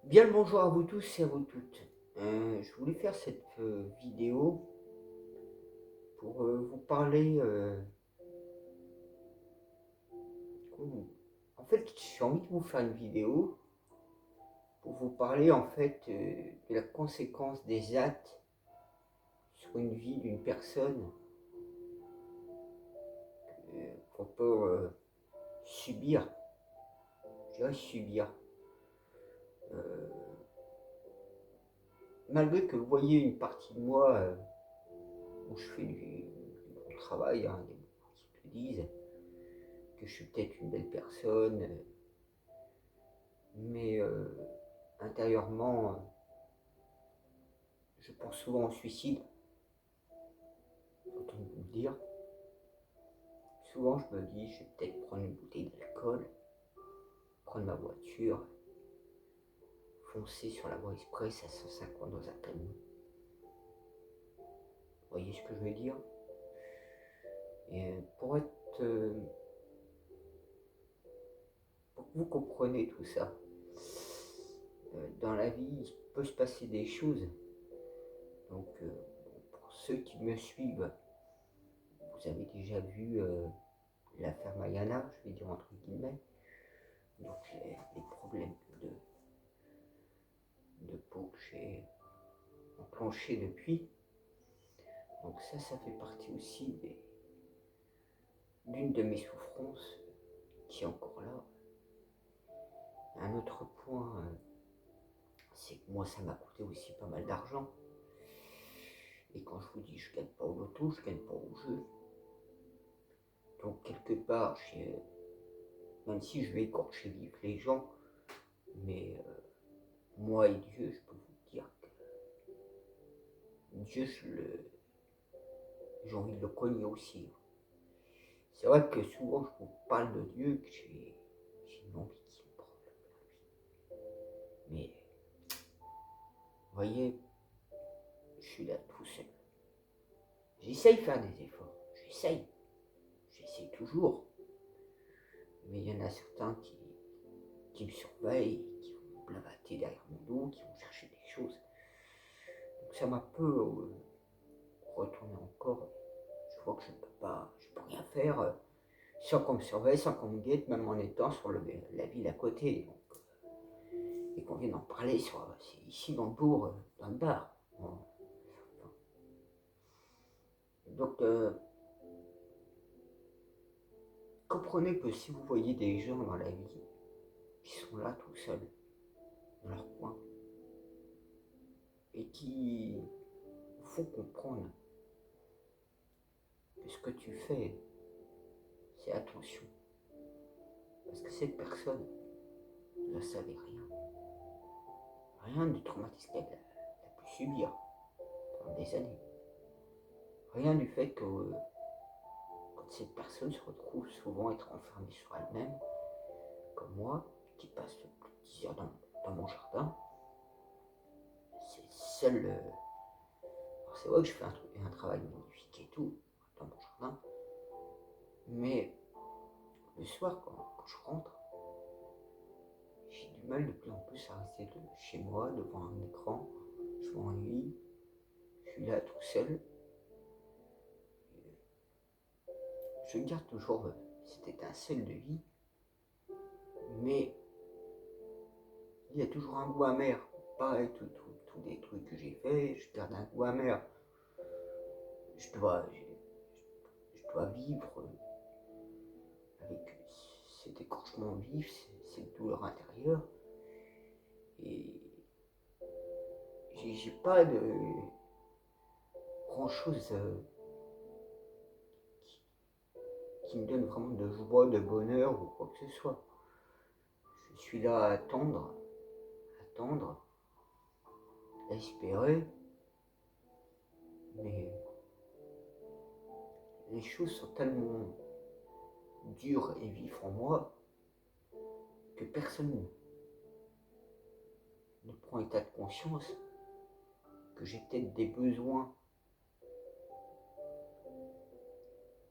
Bien le bonjour à vous tous et à vous toutes. Je voulais faire cette vidéo pour vous parler. En fait, j'ai envie de vous faire une vidéo pour vous parler en fait de la conséquence des actes sur une vie d'une personne qu'on peut subir. Je dirais subir. Euh, Malgré que vous voyez une partie de moi où je fais du travail, hein, il y a beaucoup qui te disent que je suis peut-être une belle personne, mais intérieurement, je pense souvent au suicide, autant vous le dire. Souvent, je me dis, je vais peut-être prendre une bouteille d'alcool, prendre ma voiture, foncer sur la voie express à 150 dans un camion. Vous voyez ce que je veux dire? Et pour que vous compreniez tout ça, dans la vie, il peut se passer des choses. Donc, pour ceux qui me suivent, vous avez déjà vu l'affaire Mayana, je vais dire entre guillemets. Donc les problèmes de peau que j'ai enclenchés depuis. Donc ça fait partie aussi d'une de mes souffrances qui est encore là. Un autre point, c'est que moi ça m'a coûté aussi pas mal d'argent. Et quand je vous dis je gagne pas au loto, je gagne pas au jeu. Donc quelque part, même si je vais écorcher vivre les gens, mais moi et Dieu, je peux vous dire que Dieu, j'ai envie de le cogner aussi. C'est vrai que souvent je vous parle de Dieu, que j'ai une envie qui me prend. Mais vous voyez, je suis là tout seul. J'essaye de faire des efforts, j'essaye toujours. Mais il y en a certains qui me surveillent, qui vont me blavater derrière mon dos, qui vont chercher des choses. Donc ça m'a peu retourné encore. Je vois que je peux rien faire sans qu'on me surveille, sans qu'on me guette, même en étant sur la ville à côté. Donc, et qu'on vienne en parler c'est ici dans le bourg, dans le bar. Bon. Donc, comprenez que si vous voyez des gens dans la vie qui sont là tout seuls, dans leur coin, et qui vous font comprendre que ce que tu fais, c'est attention. Parce que cette personne ne savait rien. Rien du traumatisme qu'elle a pu subir pendant des années. Rien du fait que quand cette personne se retrouve souvent être enfermée sur elle-même, comme moi, qui passe plus de 10 heures dans mon jardin, c'est seul. C'est vrai que je fais un travail magnifique et tout dans mon jardin, mais le soir, quand je rentre, j'ai du mal de plus en plus à rester chez moi devant un écran. Je m'ennuie, je suis là tout seul. Je garde toujours cette étincelle de vie, mais il y a toujours un goût amer. Pareil, tous les trucs que j'ai fait, je garde un goût amer. Je dois, je dois vivre avec cet écorchement vif, cette douleur intérieure. Et j'ai pas de grand chose qui me donne vraiment de joie, de bonheur ou quoi que ce soit. Je suis là à attendre, à espérer, mais les choses sont tellement dures et vives en moi que personne ne prend état de conscience que j'ai peut-être des besoins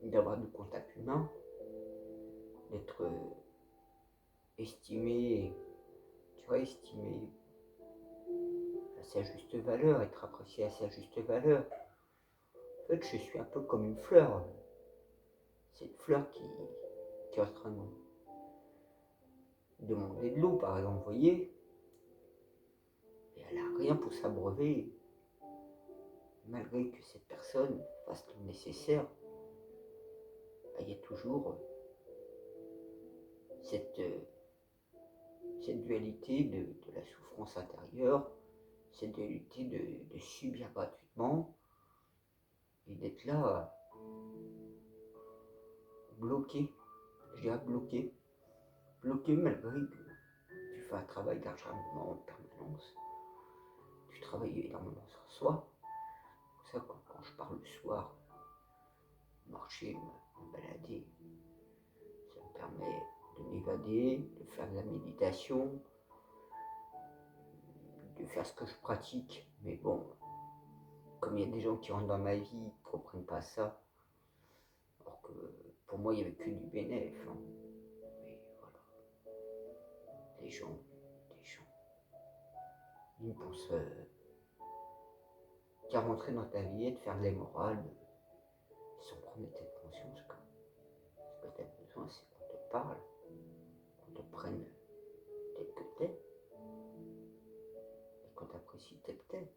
d'avoir du contact humain, d'être estimé, tu vois, estimé à sa juste valeur, être apprécié à sa juste valeur. En fait, je suis un peu comme une fleur. C'est une fleur qui est en train de demander de l'eau, par exemple, vous voyez, et elle n'a rien pour s'abreuver, malgré que cette personne fasse le nécessaire. Il y a toujours cette dualité de la souffrance intérieure, cette dualité de subir gratuitement et d'être là bloqué, je dirais bloqué malgré que tu fais un travail d'acharnement en permanence, tu travailles énormément sur soi. C'est pour ça que quand je pars le soir, marcher, me balader, ça me permet de m'évader, de faire de la méditation, de faire ce que je pratique. Mais bon, comme il y a des gens qui rentrent dans ma vie, ils ne comprennent pas ça. Alors que pour moi, il n'y avait que du bénéfice. Hein. Mais voilà, des gens, ils ne pensent qu'à rentrer dans ta vie et de faire de l'immoral, sans prendre tête de conscience. Ce que tu as besoin, c'est qu'on te parle, qu'on te prenne tel que t'es, et qu'on t'apprécie tel que t'es.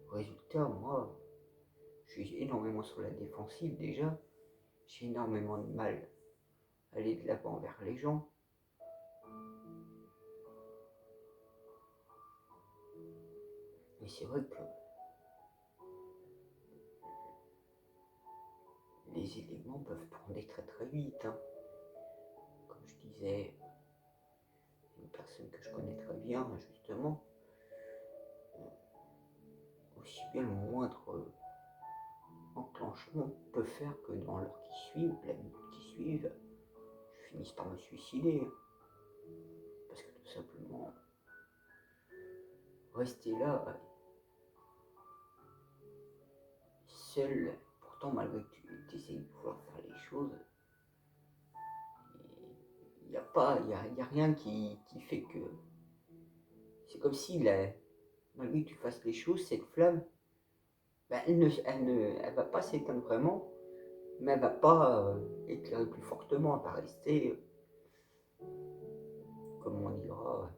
Résultat, moi, je suis énormément sur la défensive déjà. J'ai énormément de mal à aller de l'avant vers les gens. Mais c'est vrai que les éléments peuvent tourner très très vite. Hein. Comme je disais, une personne que je connais très bien, justement, aussi bien le moindre enclenchement peut faire que dans l'heure qui suit, ou la minute qui suivent, je finisse par me suicider. Parce que tout simplement, rester là, seul, pourtant malgré que tu essayes de pouvoir faire les choses, il n'y a rien qui fait que... C'est comme si, malgré que tu fasses les choses, cette flamme, ben, elle va pas s'éteindre vraiment, mais elle va pas éclairer plus fortement, elle va rester, comme on dira.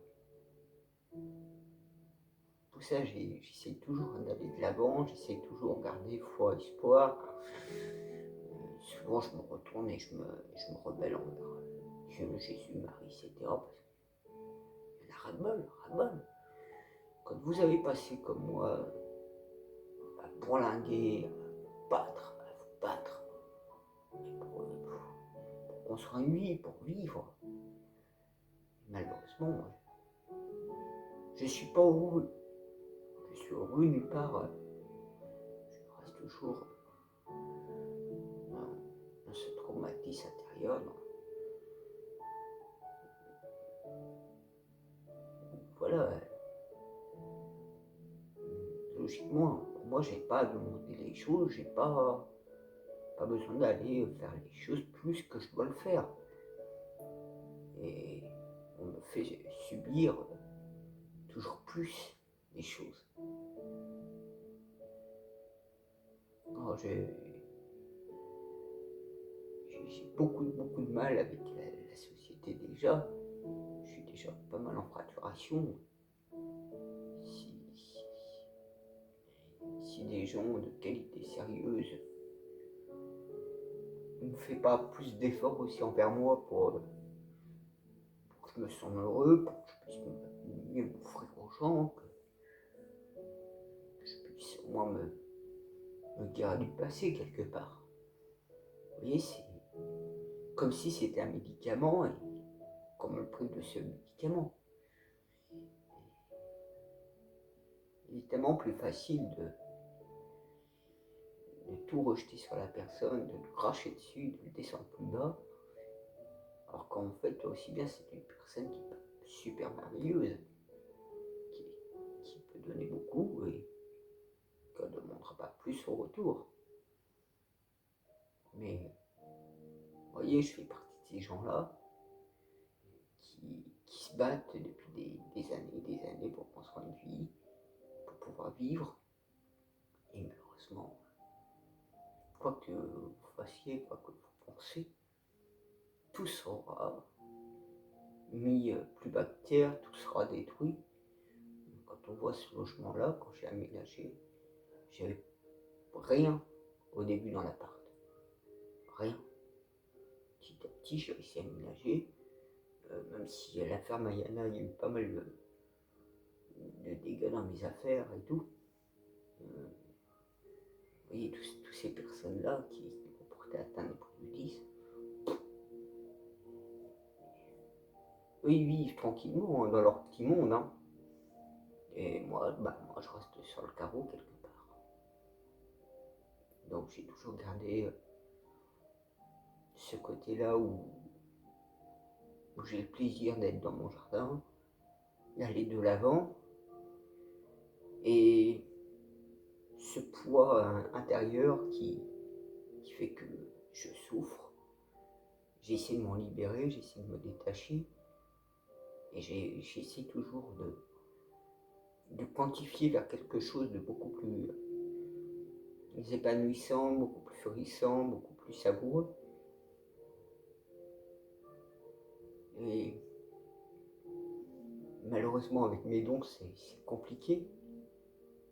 Tout ça, j'essaye toujours d'aller de l'avant, j'essaye toujours de garder foi, espoir. Souvent, je me retourne et je me rebelle envers Dieu, Jésus, Marie, etc. Parce qu'il y en a ras-le-bol, ras-le-bol. Quand vous avez passé comme moi à bourlinguer, à vous battre, pour construire une vie, pour vivre, malheureusement, je ne suis pas heureux. Je suis heureux nulle part. Je reste toujours dans ce traumatisme intérieur. Voilà. Logiquement, pour moi, j'ai pas à demander les choses, j'ai pas besoin d'aller faire les choses plus que je dois le faire. Et on me fait subir toujours plus les choses. J'ai beaucoup de mal avec la société déjà. Je suis déjà pas mal en fracturation. Si des gens de qualité sérieuse ne font pas plus d'efforts aussi envers moi pour que je me sente heureux, pour que je puisse mieux m'offrir aux gens, que je puisse au moins me guérir du passé quelque part. Vous voyez, c'est comme si c'était un médicament et qu'on me prive de ce médicament. Il est tellement plus facile de tout rejeter sur la personne, de le cracher dessus, de le descendre plus bas, alors qu'en fait, aussi bien, c'est une personne qui est super merveilleuse, qui peut donner beaucoup et qu'elle ne demandera pas plus au retour. Mais, vous voyez, je fais partie de ces gens-là qui se battent depuis des années pour construire une vie, pouvoir vivre. Et malheureusement, quoi que vous fassiez, quoi que vous pensiez, tout sera mis plus bas que terre, tout sera détruit. Quand on voit ce logement-là, quand j'ai aménagé, j'avais rien au début dans l'appart. Rien. Petit à petit, j'ai réussi à aménager. Même si à la ferme Ayana, il y a eu pas mal de dégâts dans mes affaires et tout. Vous voyez, toutes ces personnes-là qui vont porter atteinte au préjudice, eux, ils vivent tranquillement dans leur petit monde. Hein. Et moi, je reste sur le carreau quelque part. Donc j'ai toujours gardé ce côté-là où j'ai le plaisir d'être dans mon jardin, d'aller de l'avant. Et ce poids intérieur qui fait que je souffre, j'essaie de m'en libérer, j'essaie de me détacher. Et j'essaie toujours de quantifier vers quelque chose de beaucoup plus épanouissant, beaucoup plus florissant, beaucoup plus savoureux. Et malheureusement, avec mes dons, c'est compliqué.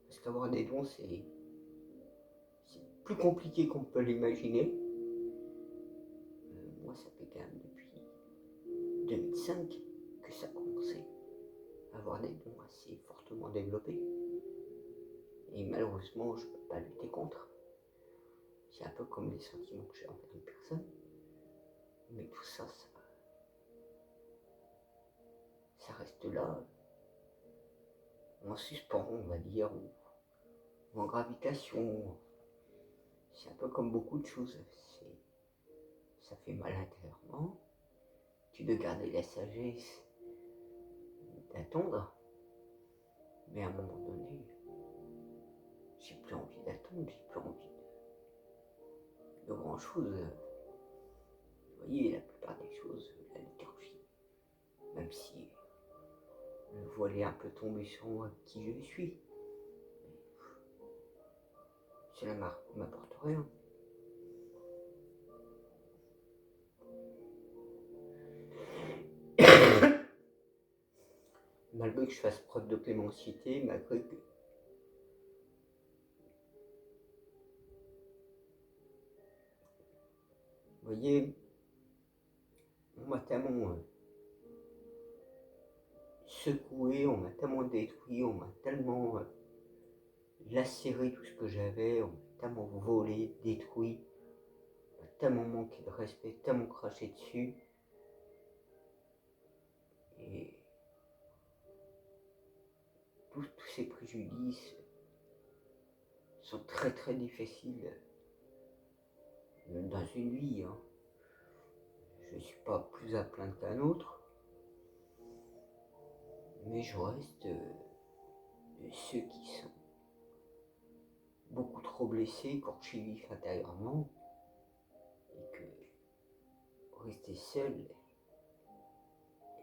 Parce qu'avoir des dons, c'est plus compliqué qu'on peut l'imaginer. Moi, ça fait quand même depuis 2005 que ça a commencé à avoir des dons assez fortement développés. Et malheureusement, je ne peux pas lutter contre. C'est un peu comme les sentiments que j'ai envers une personne. Mais tout ça, ça reste là, en suspens, on va dire, ou en gravitation. C'est un peu comme beaucoup de choses. Ça fait mal intérieurement. Tu dois garder la sagesse d'attendre. Mais à un moment donné, j'ai plus envie d'attendre, j'ai plus envie de grand chose. Vous voyez, la plupart des choses, la liturgie, même si le voile est un peu tombé sur moi, qui je suis, cela m'apporte rien. Malgré que je fasse preuve de clémentialité, malgré que vous voyez, on m'a tellement secoué, on m'a tellement détruit, on m'a tellement lacéré tout ce que j'avais, on m'a tellement volé, détruit, on m'a tellement manqué de respect, tellement craché dessus. Et tous ces préjudices sont très très difficiles dans une vie. Hein. Je ne suis pas plus à plaindre qu'un autre, mais je reste de ceux qui sont beaucoup trop blessés, écorchés vifs intérieurement, et que rester seul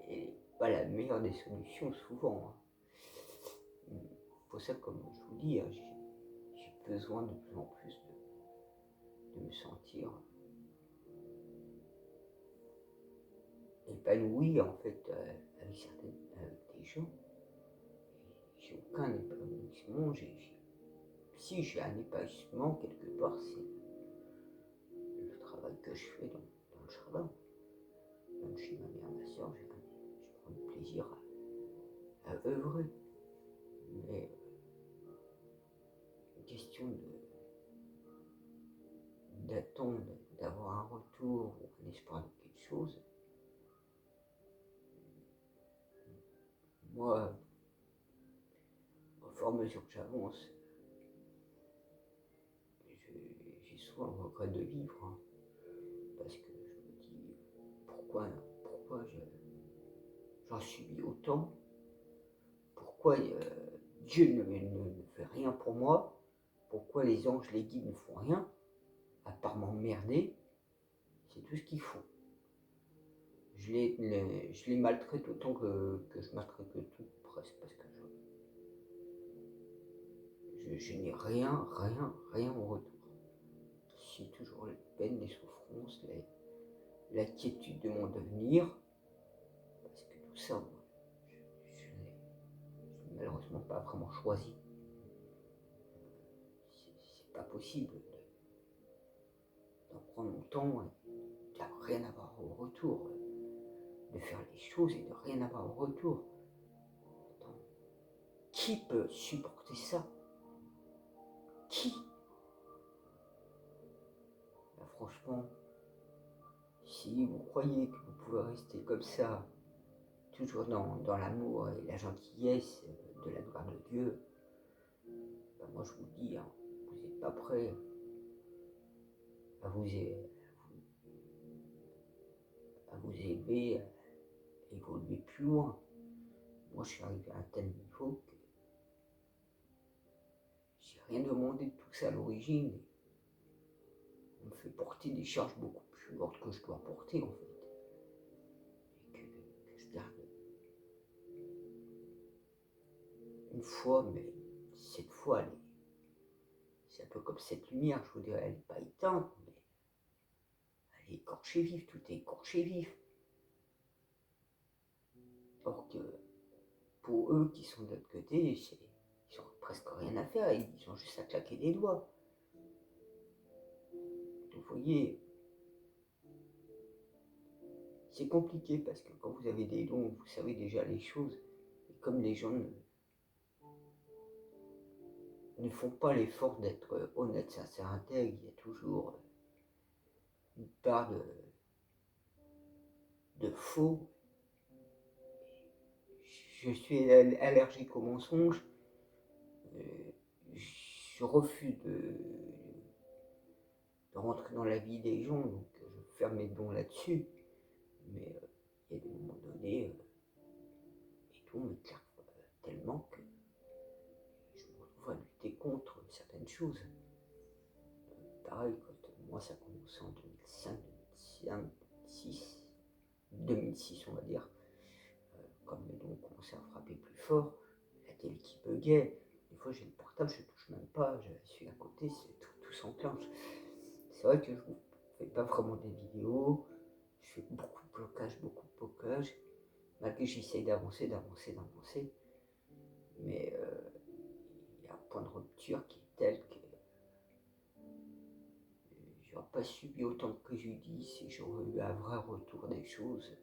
est pas la meilleure des solutions souvent. Hein. Pour ça, comme je vous dis, hein, j'ai besoin de plus en plus de me sentir épanoui en fait avec des gens. J'ai aucun épanouissement. Si j'ai un épanouissement quelque part, c'est le travail que je fais dans le jardin. Même chez ma mère, ma soeur, je prends du plaisir à œuvrer. Mais une question d'attendre, d'avoir un retour ou un espoir de quelque chose, moi, au fur et à mesure que j'avance, j'ai souvent le regret de vivre, hein, parce que je me dis pourquoi j'en subis autant, pourquoi Dieu ne fait rien pour moi, pourquoi les anges, les guides ne font rien, à part m'emmerder, c'est tout ce qu'ils font. Je les maltraite autant que je maltraite tout, presque, parce que je n'ai rien en retour. J'ai toujours les peines, les souffrances, l'inquiétude de mon devenir, parce que tout ça, moi, je n'ai malheureusement pas vraiment choisi. C'est pas possible d'en prendre mon temps et de rien avoir au retour, de faire les choses et de rien avoir au retour. Attends, qui peut supporter ça? Qui? Là, franchement, si vous croyez que vous pouvez rester comme ça, toujours dans l'amour et la gentillesse de la gloire de Dieu, ben moi je vous dis, hein, vous n'êtes pas prêt à vous élever, à évoluer plus loin. Moi je suis arrivé à un tel niveau que j'ai rien demandé de tout ça à l'origine. On me fait porter des charges beaucoup plus lourdes que je dois porter en fait. Et que je garde une fois, mais cette fois, c'est un peu comme cette lumière, je vous dirais, elle n'est pas éteinte, mais elle est écorchée vive, tout est écorché vif. Or que pour eux qui sont de l'autre côté, ils ont presque rien à faire, ils ont juste à claquer des doigts. Vous voyez, c'est compliqué parce que quand vous avez des dons, vous savez déjà les choses. Et comme les gens ne font pas l'effort d'être honnêtes, sincères, intègres, il y a toujours une part de faux. Je suis allergique aux mensonges. Je refuse de rentrer dans la vie des gens, donc je ferme mes dons là-dessus. Mais il y a des moments donnés, les dons me claquent tellement que je me retrouve à lutter contre certaines choses. Pareil, quand moi ça a commencé en 2005, 2006, 2006 on va dire, comme mes dons commençaient à frapper plus fort, la télé qui buguait, des fois j'ai le portable, je ne touche même pas, je suis à côté, tout s'enclenche. C'est vrai que je ne fais pas vraiment des vidéos, je fais beaucoup de blocage, malgré que j'essaye d'avancer, mais il y a un point de rupture qui est tel que je n'aurais pas subi autant de préjudice si j'aurais eu un vrai retour des choses.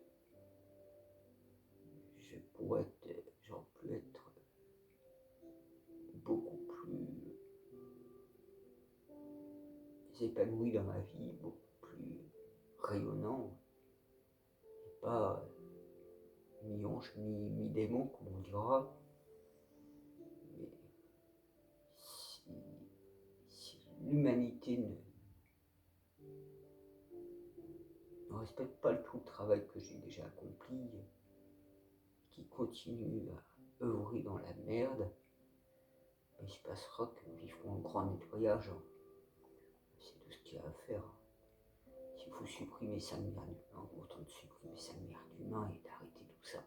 J'aurais pu être beaucoup plus épanoui dans ma vie, beaucoup plus rayonnant, et pas mi-ange, mi-démon, comme on dira. Mais si l'humanité ne respecte pas tout le travail que j'ai déjà accompli, qui continue à œuvrer dans la merde, il se passera que nous vivrons un grand nettoyage. C'est tout ce qu'il y a à faire. S'il faut supprimer 5 milliards d'humains, autant de supprimer 5 milliards d'humains et d'arrêter tout ça.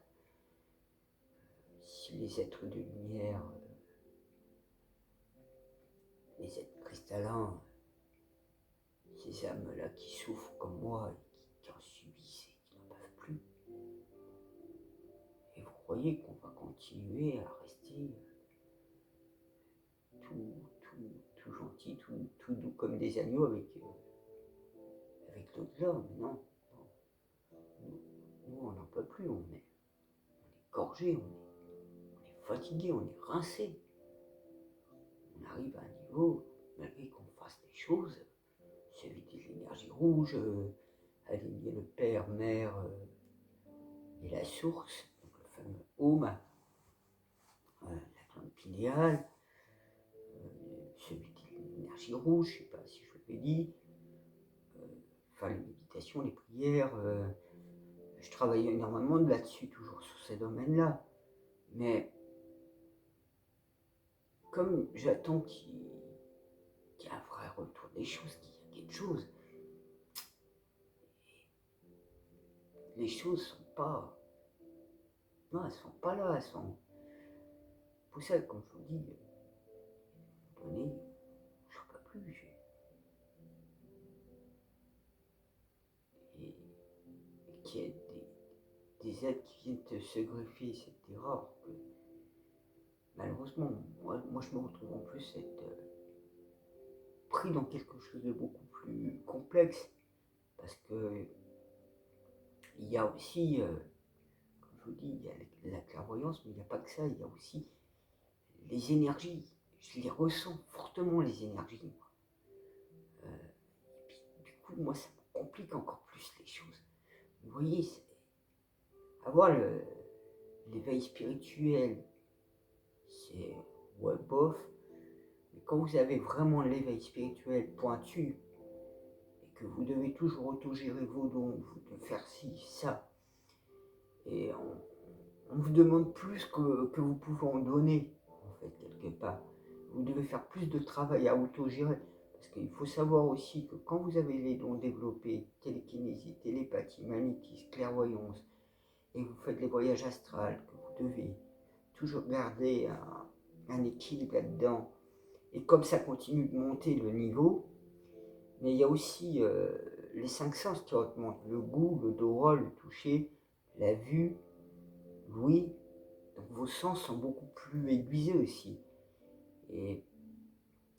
Si les êtres de lumière, les êtres cristallins, ces âmes-là qui souffrent comme moi et qui en subissent et qui n'en peuvent plus, et vous croyez qu'on va continuer à rester tout gentil, tout doux comme des agneaux avec l'au-delà? Mais non. Nous, on n'en peut plus, on est gorgé, on est fatigué, on est rincé. On arrive à un niveau, malgré qu'on fasse des choses, éviter l'énergie rouge, aligner le père, mère et la source, donc le fameux home, la glande pinéale, éviter l'énergie rouge, je ne sais pas si je vous l'ai dit, faire les méditations, les prières. Je travaille énormément là-dessus, toujours sur ces domaines-là. Mais comme j'attends qu'il y ait un vrai retour des choses, qu'il y ait quelque chose, les choses sont pas... Non, elles sont pas là, elles sont... Pour ça, comme je vous dis, donné, j'en peux plus. Et qu'il y ait des aides qui viennent se greffer, c'était rare. Malheureusement, moi je me retrouve en plus être pris dans quelque chose de beaucoup plus complexe. Parce que il y a aussi, comme je vous dis, il y a la clairvoyance, mais il n'y a pas que ça, il y a aussi les énergies. Je les ressens fortement, les énergies. Et puis, du coup, moi, ça me complique encore plus les choses. Vous voyez, avoir l'éveil spirituel, c'est ouais, bof. Mais quand vous avez vraiment l'éveil spirituel pointu, et que vous devez toujours autogérer vos dons, vous devez faire ci, ça, et on vous demande plus que vous pouvez en donner, en fait, quelque part. Vous devez faire plus de travail à autogérer. Parce qu'il faut savoir aussi que quand vous avez les dons développés, télékinésie, télépathie, magnétisme, clairvoyance, et que vous faites les voyages astrales, que vous devez toujours garder un équilibre là-dedans, et comme ça continue de monter le niveau, mais il y a aussi les cinq sens qui augmentent, le goût, l'odorat, le toucher, la vue, l'ouïe. Donc vos sens sont beaucoup plus aiguisés aussi. Et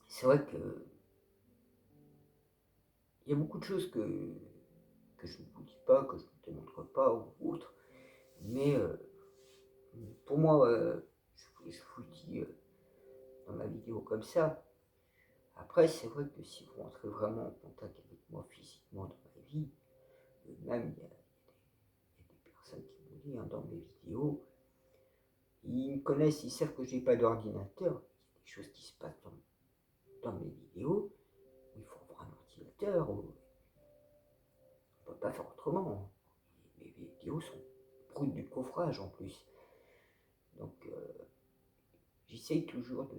c'est vrai que il y a beaucoup de choses que je ne vous dis pas, que je ne te montre pas ou autre. Mais pour moi, je vous le dis dans ma vidéo comme ça. Après, c'est vrai que si vous rentrez vraiment en contact avec moi physiquement dans ma vie, même il y a des personnes qui m'ont dit dans mes vidéos, ils me connaissent, ils savent que je n'ai pas d'ordinateur. Il y a des choses qui se passent dans mes vidéos, il faut avoir un ordinateur. On ne peut pas faire autrement. Mes vidéos sont brutes du coffrage en plus. Donc j'essaye toujours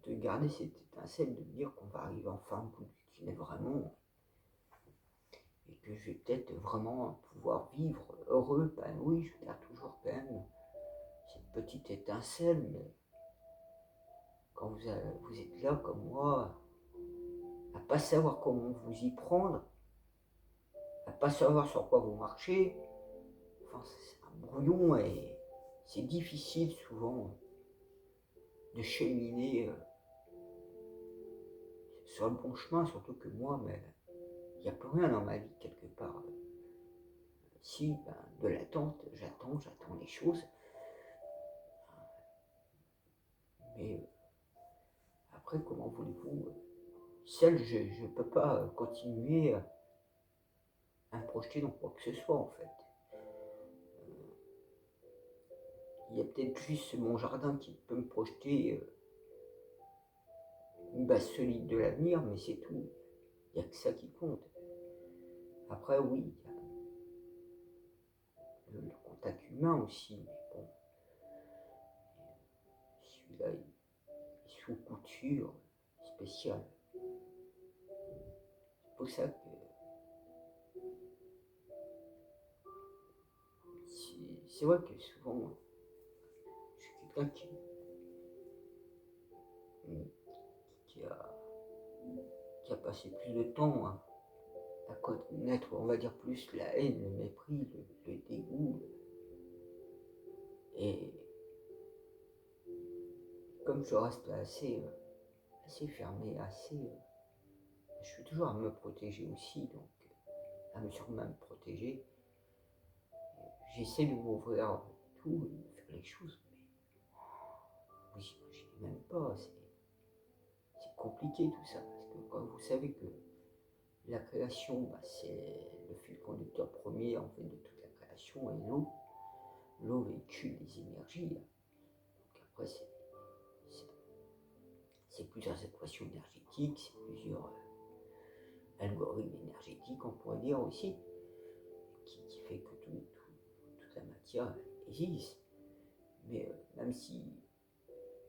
de garder cette étincelle, de me dire qu'on va arriver enfin au bout du tunnel vraiment. Et que je vais peut-être vraiment pouvoir vivre heureux, épanoui. Je garde toujours quand même cette petite étincelle, mais quand vous êtes là comme moi, à pas savoir comment vous y prendre, à pas savoir sur quoi vous marchez, enfin c'est un brouillon et c'est difficile souvent de cheminer sur le bon chemin, surtout que moi, mais il n'y a plus rien dans ma vie quelque part. Si, ben, de l'attente, j'attends les choses. Mais après, comment voulez-vous seul, je ne peux pas continuer à me projeter dans quoi que ce soit en fait. Il y a peut-être juste mon jardin qui peut me projeter une base solide de l'avenir, mais c'est tout. Il n'y a que ça qui compte. Après, oui, il y a le contact humain aussi, mais bon, celui-là, il est sous couture spéciale. C'est pour ça que c'est vrai que souvent, je suis quelqu'un qui a passé plus de temps à connaître, on va dire, plus la haine, le mépris, le dégoût. Et comme je reste assez fermé, je suis toujours à me protéger aussi, donc à me sûrement me protéger. J'essaie de m'ouvrir tout, de faire les choses, mais vous imaginez même pas, c'est compliqué tout ça, parce que quand vous savez que la création, bah, c'est le fil conducteur premier en fait de toute la création, et l'eau véhicule les énergies. Donc après, c'est plusieurs équations énergétiques, c'est plusieurs algorithmes énergétiques, on pourrait dire aussi, qui fait que toute la matière existe. Mais même si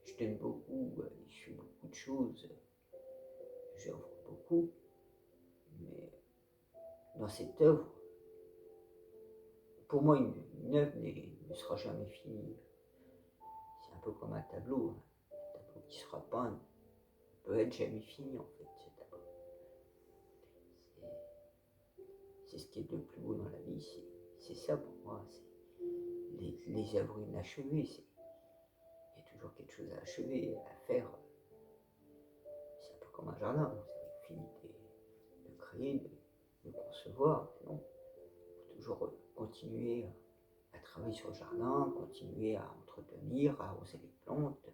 je donne beaucoup, je fais beaucoup de choses, j'œuvre beaucoup, mais dans cette œuvre, pour moi, une œuvre ne sera jamais finie. C'est peu comme un tableau. Un tableau qui sera peint ne peut être jamais fini en fait, ce tableau. C'est ce qui est le plus beau dans la vie, c'est ça pour moi. Les œuvres inachevées, il y a toujours quelque chose à achever, à faire. C'est un peu comme un jardin, vous avez fini de créer, de concevoir. Non, il faut toujours continuer à travailler sur le jardin, continuer à entretenir, à arroser les plantes,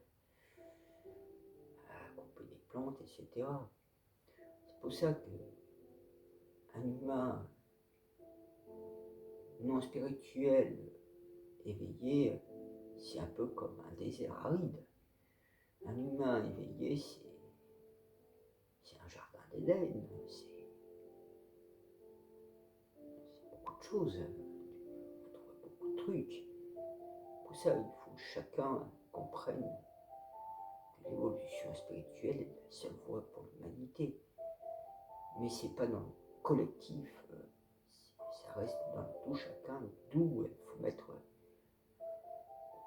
à couper des plantes, etc. C'est pour ça qu'un humain non spirituel, éveillé, c'est un peu comme un désert aride. Un humain éveillé, c'est un jardin d'Éden, c'est beaucoup de choses, vous trouvez beaucoup de trucs. Pour ça, il faut que chacun comprenne que l'évolution spirituelle est la seule voie pour l'humanité. Mais c'est pas dans le collectif, ça reste dans tout chacun, d'où il faut mettre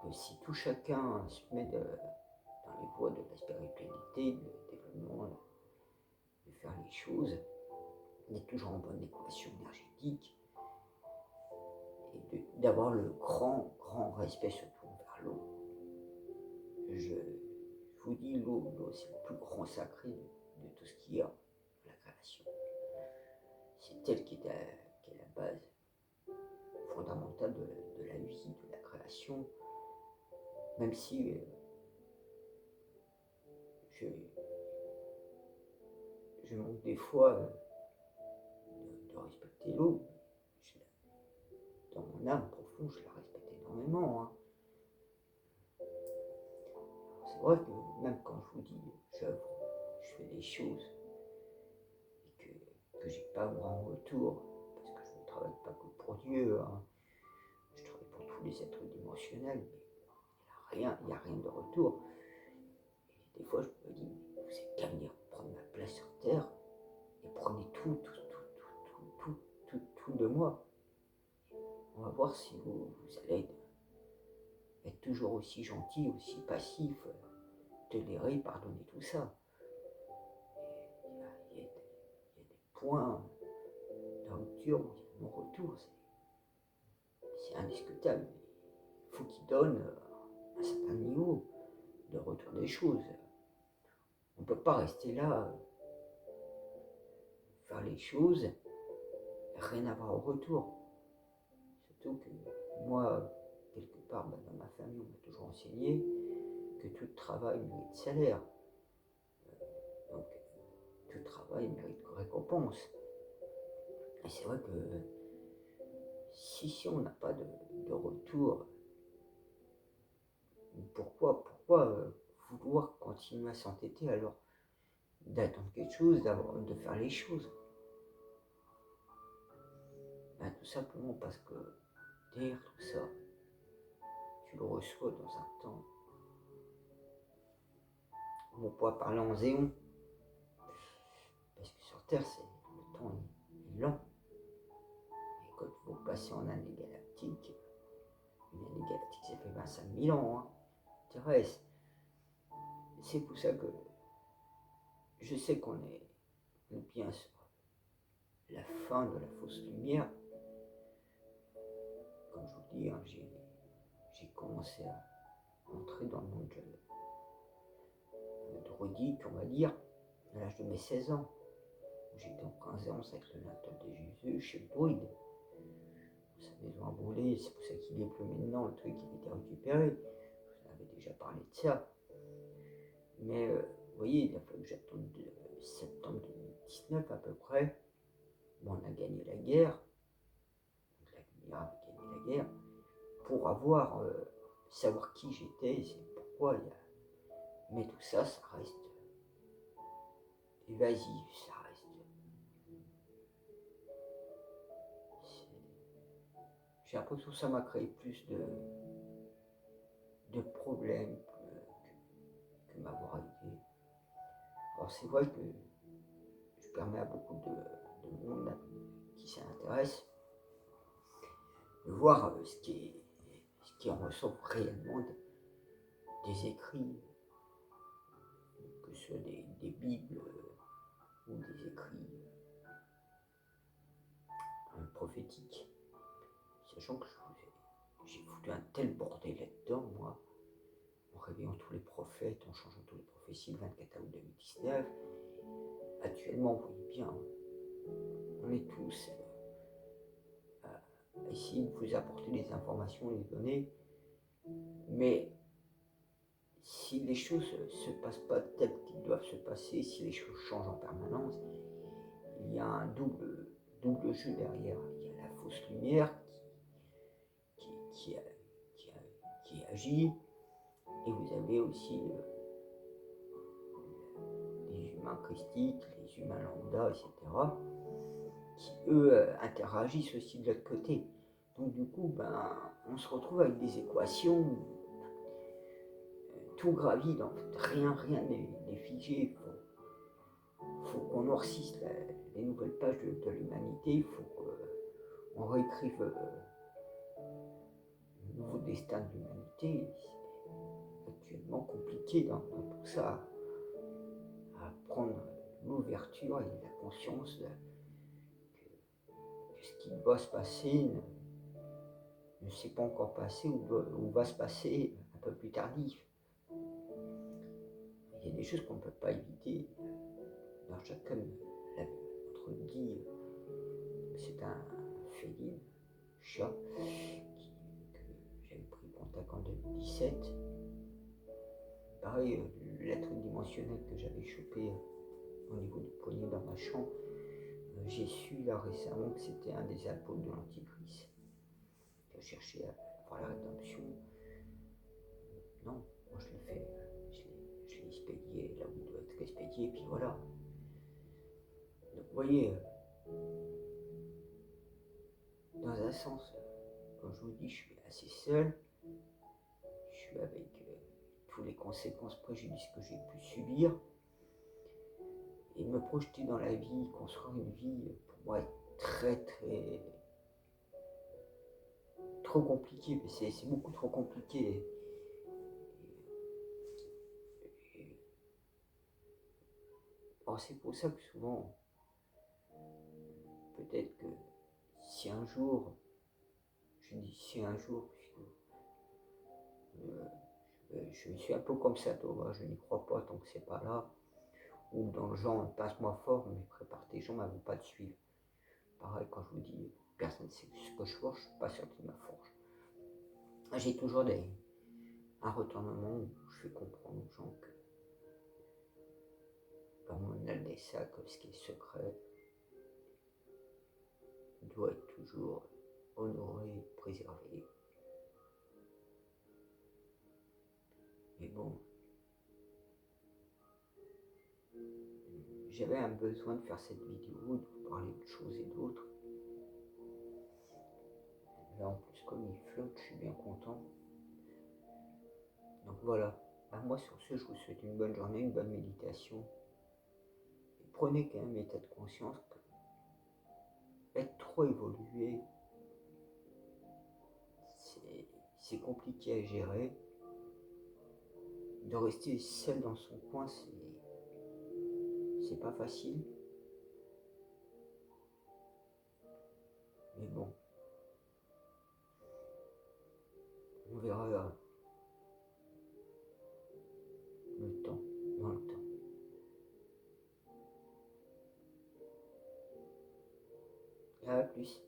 que si tout chacun se met dans les voies de la spiritualité, du développement, de faire les choses, d'être toujours en bonne équation énergétique et d'avoir le grand respect surtout envers l'eau. Je vous dis, l'eau c'est le plus grand sacré de tout ce qu'il y a dans la création. C'est elle qui est la base fondamentale de la vie, de la création, même si je manque des fois de respecter l'eau. Dans mon âme profonde, je la respecte énormément. Hein. C'est vrai que même quand je vous dis j'œuvre, je fais des choses et que j'ai pas moi en retour, parce que je ne travaille pas que pour Dieu, hein. Je travaille pour tous les êtres dimensionnels, mais il n'y a rien de retour. Et des fois je me dis, vous êtes qu'à venir prendre ma place sur terre et prenez tout de moi. On va voir si vous allez être toujours aussi gentil, aussi passif, tolérer, pardonner tout ça. Il y a des points de rupture, de non-retour, c'est indiscutable. Il faut qu'il donne un certain niveau de retour des choses. On ne peut pas rester là, faire les choses, et rien avoir au retour. Surtout que moi, quelque part, dans ma famille, on m'a toujours enseigné que tout travail mérite salaire. Donc, tout travail mérite récompense. Et c'est vrai que si on n'a pas de retour, pourquoi vouloir continuer à s'entêter alors d'attendre quelque chose, de faire les choses? Ben, tout simplement parce que derrière tout ça, tu le reçois dans un temps. On va pouvoir parler en zéon, parce que sur Terre, le temps est lent. Et quand vous passez en année galactique, une année galactique, ça fait 25 000 ans, hein, terrestre. C'est pour ça que je sais qu'on est bien sur la fin de la fausse lumière. Comme je vous dis, hein, j'ai commencé à entrer dans le monde druidique, on va dire, à l'âge de mes 16 ans. J'étais en présence avec le linteau de Jésus chez le druide. Sa maison a brûlé, c'est pour ça qu'il est plus maintenant, le truc il a été récupéré. Je vous avais déjà parlé de ça. Mais vous voyez, il a fallu que j'attende septembre 2019 à peu près. Bon, on a gagné la guerre. La lumière avait gagné la guerre. Pour savoir qui j'étais, c'est pourquoi il y a. Mais tout ça, ça reste évasif, ça reste. J'ai l'impression que ça m'a créé plus de problèmes que m'avoir aidé. Alors c'est vrai que je permets à beaucoup de monde qui s'y intéresse de voir ce qui en ressort réellement des écrits, que ce soit des bibles ou des écrits prophétiques, sachant que j'ai foutu un tel bordel là-dedans, moi, en réveillant tous les prophètes, en changeant tous les prophéties le 24 août 2019. Actuellement, vous voyez bien, on est tous à essayer de vous apporter des informations, des données, mais si les choses ne se passent pas telles qu'elles doivent se passer, si les choses changent en permanence, il y a un double jeu derrière. Il y a la fausse lumière qui agit, et vous avez aussi les humains christiques, les humains lambda, etc., qui eux interagissent aussi de l'autre côté. Donc du coup, on se retrouve avec des équations, tout gravit, donc rien n'est figé. Il faut qu'on noircisse les nouvelles pages de l'humanité, il faut qu'on réécrive le nouveau destin de l'humanité. C'est actuellement compliqué dans tout ça, à prendre l'ouverture et la conscience que ce qui doit se passer ne s'est pas encore passé ou va se passer un peu plus tardif. Il y a des choses qu'on ne peut pas éviter. Dans chacun, notre dit, c'est un féline, chat, que j'avais pris contact en 2017. Pareil, l'être dimensionnel que j'avais chopé au niveau du poignet dans ma chambre, j'ai su là récemment que c'était un des apôtres de l'Antichrist qui a cherché à avoir la rédemption. Non, moi je l'ai fait, je l'ai expédié là où il doit être expédié, et puis voilà. Donc vous voyez, dans un sens, comme je vous dis, je suis assez seul, je suis avec toutes les conséquences, préjudices que j'ai pu subir, et me projeter dans la vie, construire une vie, pour moi, est trop compliqué, mais c'est beaucoup trop compliqué. Alors c'est pour ça que souvent, peut-être que si un jour, je dis si un jour, puisque je suis un peu comme ça, toi, je n'y crois pas tant que c'est pas là, ou dans le genre, passe-moi fort, mais prépare tes jambes, elles ne vont pas te suivre. Pareil, quand je vous dis, personne ne sait ce que je forge, je ne suis pas sûr qu'il me forge. J'ai toujours un retournement où je fais comprendre aux gens que dans mon annale des sacs, ce qui est secret doit être toujours honoré, préservé. Mais bon, j'avais un besoin de faire cette vidéo, de vous parler de choses et d'autres. Là en plus, comme il flotte, je suis bien content. Donc voilà, moi sur ce, je vous souhaite une bonne journée, une bonne méditation. Et prenez quand même état de conscience que être trop évolué, c'est compliqué à gérer. De rester seul dans son coin, c'est pas facile. Mais bon, on verra le temps, dans le temps. À plus.